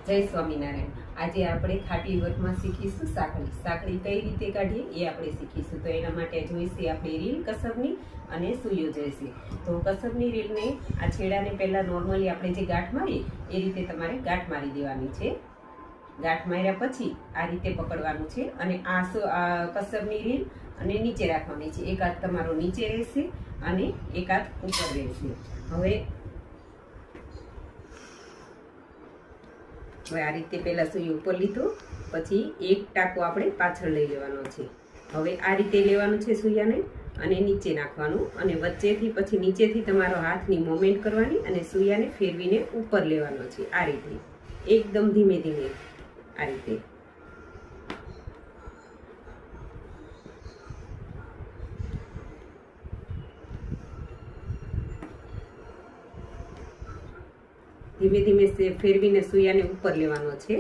જય સ્વામિનારાયણ। આજે આપણે ખાટલી વર્કમાં શીખીશું સાંકળી। સાંકળી કઈ રીતે કાઢીએ એ આપણે શીખીશું। તો એના માટે જોઈશે આપણે રીલ કસબની અને સૂયો જોઈશે। તો કસબની રીલને આ છેડાને પહેલા નોર્મલી આપણે જે ગાંઠ મારીએ એ રીતે તમારે ગાંઠ મારી દેવાની છે। ગાંઠ માર્યા પછી આ રીતે પકડવાનું છે અને આ કસબની રીલ અને નીચે રાખવાની છે। એક હાથ તમારો નીચે રહેશે અને એક હાથ ઉપર રહેશે। હવે આ રીતે પહેલા સૂઈ ઉપર લીધો, પછી એક ટાંકો આપણે પાછળ લઈ લેવાનો છે। હવે આ રીતે લેવાનું છે સૂયાને અને નીચે નાખવાનું અને વચ્ચેથી પછી નીચેથી તમારો હાથની મોમેન્ટ કરવાની અને સૂયાને ફેરવીને ઉપર લેવાનો છે। આ રીતે એકદમ ધીમે ધીમે આ રીતે। ધીમે ધીમે ફેરવીને સૂયાને ઉપર લેવાનો છે।